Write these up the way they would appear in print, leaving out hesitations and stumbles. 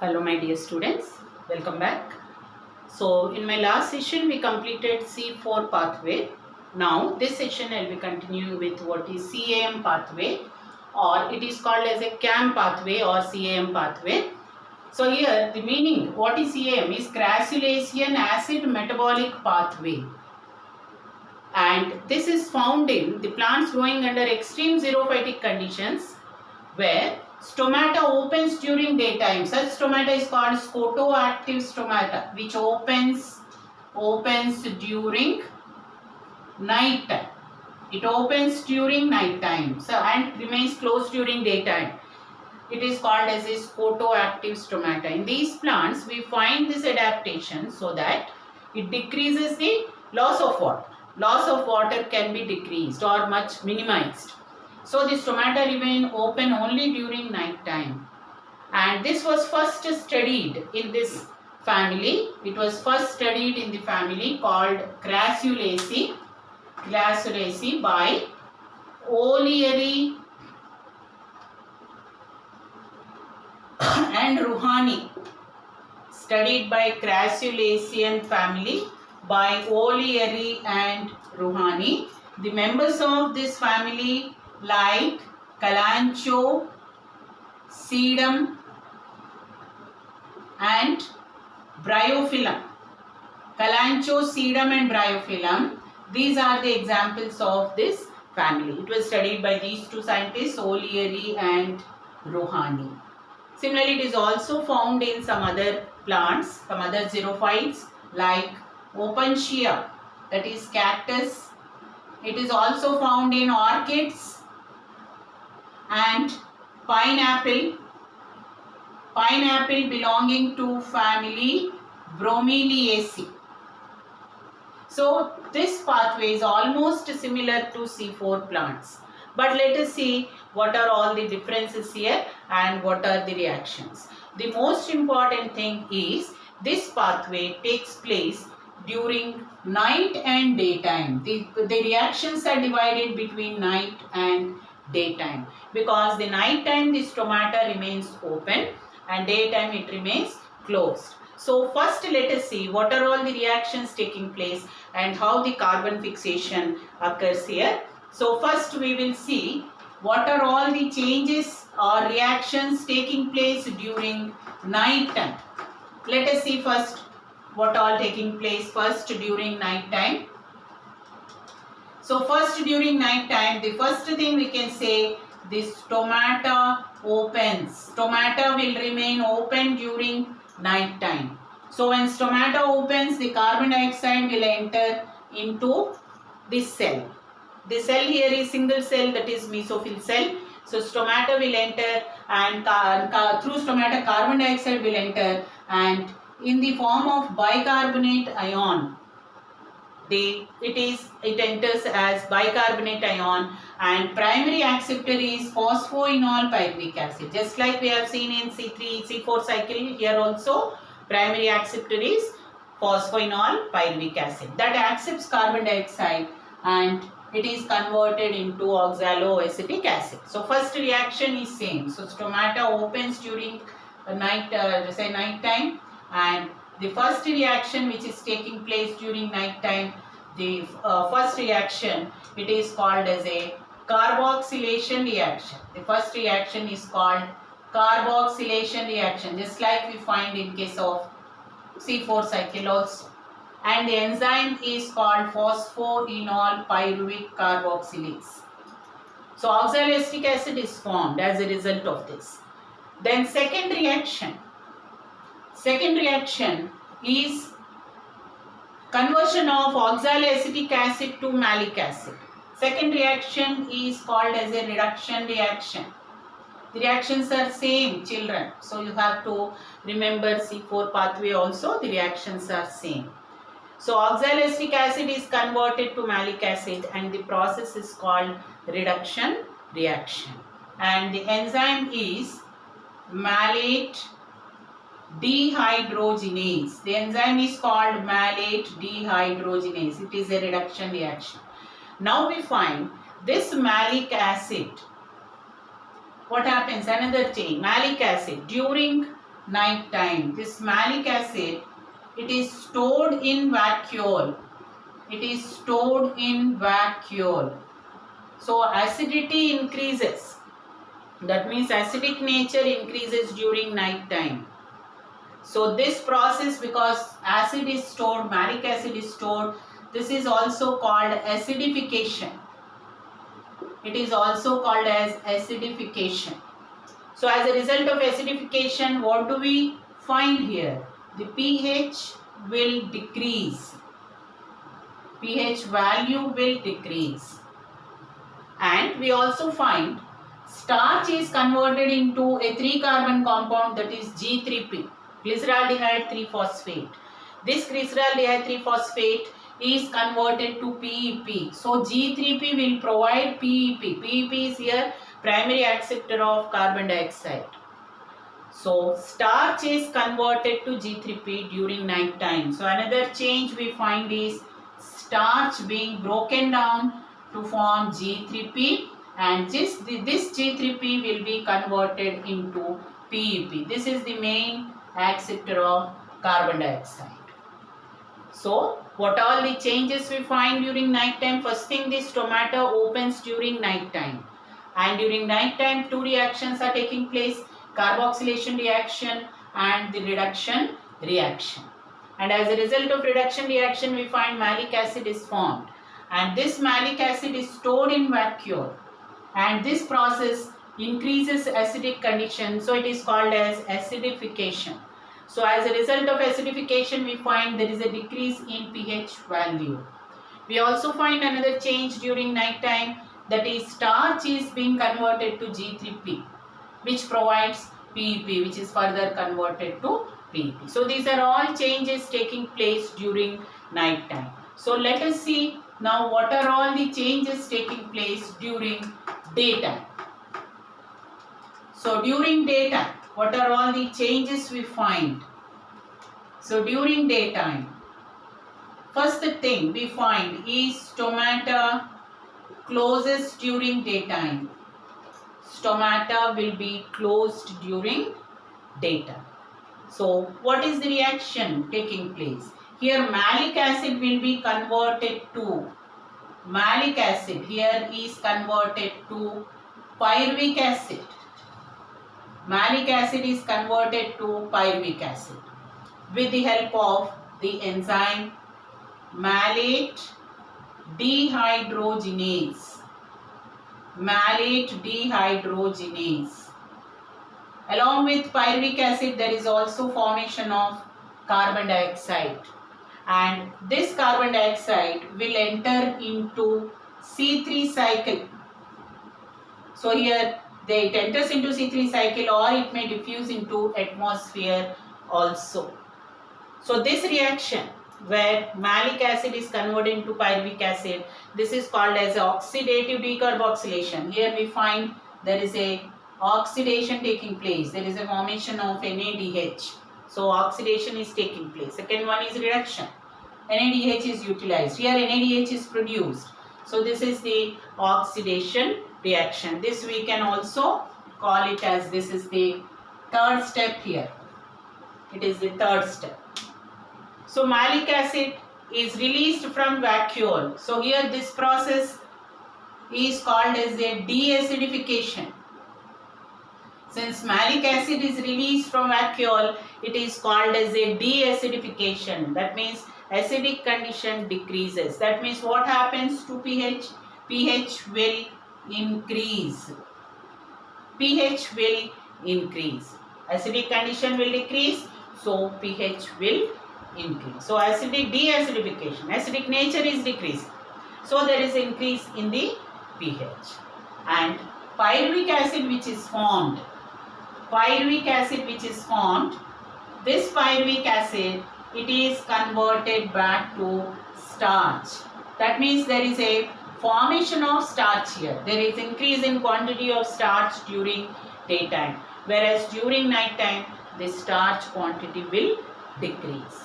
Hello my dear students, welcome back. So in my last session we completed C4 pathway. Now this session I will be continuing with what is CAM pathway, or it is called as a CAM pathway or CAM pathway. So here the meaning, what is CAM is crassulacean acid metabolic pathway, and this is found in the plants growing under extreme xerophytic conditions where stomata opens during daytime. Such stomata is called scotoactive stomata, which opens during night time. It opens during night time, so and remains closed during daytime. It is called as a scotoactive stomata. In these plants, we find this adaptation so that it decreases the loss of water. Loss of water can be decreased or much minimized. So the stomata remain open only during night time. And this was first studied in this family. It was first studied in the family called Crassulaceae by O'Leary and Rouhani. Studied by Crassulacean family by O'Leary and Rouhani. The members of this family like Kalanchoe, Sedum and Bryophyllum. Kalanchoe, Sedum and Bryophyllum, these are the examples of this family. It was studied by these two scientists, O'Leary and Rouhani. Similarly, it is also found in some other plants, some other xerophytes like Opuntia, that is cactus. It is also found in orchids and pineapple belonging to family Bromeliaceae. So this pathway is almost similar to C4 plants. But let us see what are all the differences here and what are the reactions. The most important thing is this pathway takes place during night and daytime. The reactions are divided between night and daytime, because the night time the stomata remains open and daytime it remains closed. So first let us see what are all the reactions taking place and how the carbon fixation occurs here. So first we will see what are all the changes or reactions taking place during night time. Let us see first what all taking place first during night time. So first during night time, the first thing we can say, the stomata opens. Stomata will remain open during night time. So when stomata opens, the carbon dioxide will enter into this cell. The cell here is single cell, that is mesophyll cell. So stomata will enter, and through stomata carbon dioxide will enter, and in the form of bicarbonate ion, it enters as bicarbonate ion, and primary acceptor is phosphoenol pyruvic acid. Just like we have seen in C4 cycle, here also primary acceptor is phosphoenol pyruvic acid that accepts carbon dioxide and it is converted into oxaloacetic acid. So first reaction is same. So stomata opens during night time, and the first reaction which is taking place during night time, the first reaction, it is called as a carboxylation reaction. The first reaction is called carboxylation reaction, just like we find in case of C4 cycle also. And the enzyme is called phosphoenol pyruvic carboxylase. So oxaloacetic acid is formed as a result of this. Then second reaction is conversion of oxaloacetic acid to malic acid. Second reaction is called as a reduction reaction. The reactions are same, children. So you have to remember C4 pathway also, the reactions are same. So oxaloacetic acid is converted to malic acid and the process is called reduction reaction. And the enzyme is malate dehydrogenase. The enzyme is called malate dehydrogenase. It is a reduction reaction. Now we find this malic acid. What happens? Another change. Malic acid during night time, this malic acid, it is stored in vacuole. It is stored in vacuole. So acidity increases. That means acidic nature increases during night time. So this process, because acid is stored, malic acid is stored, this is also called acidification. It is also called as acidification. So as a result of acidification, what do we find here? The pH will decrease. pH value will decrease. And we also find starch is converted into a 3-carbon compound, that is G3P, glyceraldehyde 3-phosphate. This glyceraldehyde 3-phosphate is converted to PEP. So G3P will provide PEP. PEP is here primary acceptor of carbon dioxide. So starch is converted to G3P during night time. So another change we find is starch being broken down to form G3P, and this G3P will be converted into PEP. This is the main acceptor of carbon dioxide. So what all the changes we find during night time? First thing, this stomata opens during night time, and during night time 2 reactions are taking place: carboxylation reaction and the reduction reaction. And as a result of reduction reaction, we find malic acid is formed, and this malic acid is stored in vacuole, and this process increases acidic condition, so it is called as acidification. So as a result of acidification, we find there is a decrease in pH value. We also find another change during night time, that is starch is being converted to G3P, which provides PEP, which is further converted to PEP. So these are all changes taking place during night time. So let us see now what are all the changes taking place during daytime. So during daytime, what are all the changes we find? So during daytime, first thing we find is stomata closes during daytime. Stomata will be closed during daytime. So what is the reaction taking place? Here malic acid will be converted to, malic acid here is converted to pyruvic acid. Malic acid is converted to pyruvic acid with the help of the enzyme malate dehydrogenase. Malate dehydrogenase. Along with pyruvic acid, there is also formation of carbon dioxide, and this carbon dioxide will enter into C3 cycle. So here it enters into C3 cycle, or it may diffuse into atmosphere also. So this reaction where malic acid is converted into pyruvic acid, this is called as oxidative decarboxylation. Here we find there is a oxidation taking place. There is a formation of NADH. So oxidation is taking place. Second one is reduction. NADH is utilized. Here NADH is produced. So this is the oxidation reaction. This we can also call it as, this is the third step here. It is the third step. So malic acid is released from vacuole. So here this process is called as a deacidification. Since malic acid is released from vacuole, it is called as a deacidification. That means acidic condition decreases. That means what happens to pH? pH will increase. pH will increase. Acidic condition will decrease, so pH will increase. So acidic deacidification, acidic nature is decreasing, so there is increase in the pH. And pyruvic acid which is formed, this pyruvic acid, it is converted back to starch. That means there is a formation of starch here. There is increase in quantity of starch during daytime, whereas during night time the starch quantity will decrease.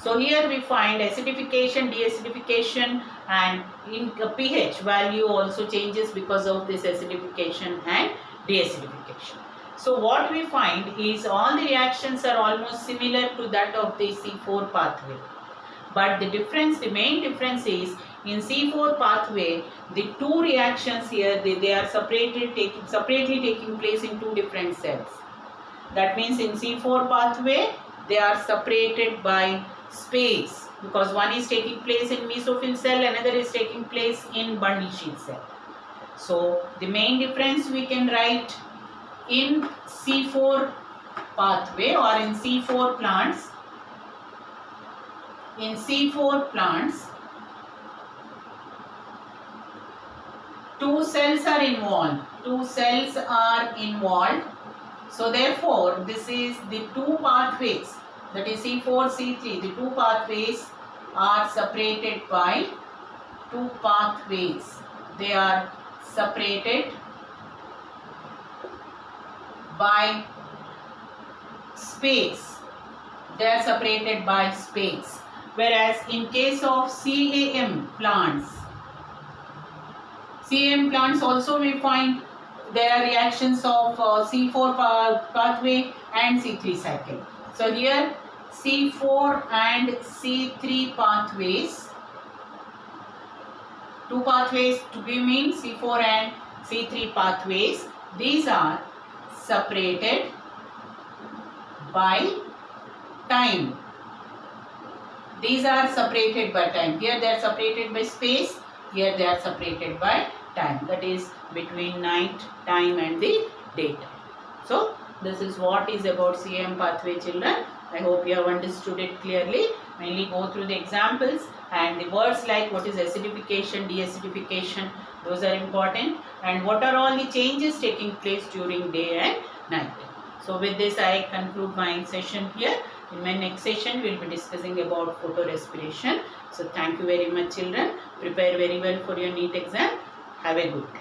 So here we find acidification, deacidification, and in pH value also changes because of this acidification and deacidification. So what we find is all the reactions are almost similar to that of the C4 pathway. But the main difference is in C4 pathway, the two reactions here, they are separately taking place in two different cells. That means in C4 pathway, they are separated by space, because one is taking place in mesophyll cell, another is taking place in bundle sheath cell. So the main difference we can write in C4 pathway or in C4 plants. In C4 plants, two cells are involved. So therefore, this is the two pathways, that is C4, C3. The two pathways are separated by two pathways. They are separated by space. They are separated by space. Whereas in case of CAM plants also we find there are reactions of C4 pathway and C3 cycle. So here C4 and C3 pathways, two pathways to be mean C4 and C3 pathways, these are separated by time. These are separated by time. Here they are separated by space. Here they are separated by time. That is between night time and the daytime. So this is what is about CAM pathway, children. I hope you have understood it clearly. Mainly go through the examples and the words like what is acidification, deacidification. Those are important. And what are all the changes taking place during day and night. So with this I conclude my session here. In my next session, we will be discussing about photorespiration. So thank you very much, children. Prepare very well for your NEET exam. Have a good day.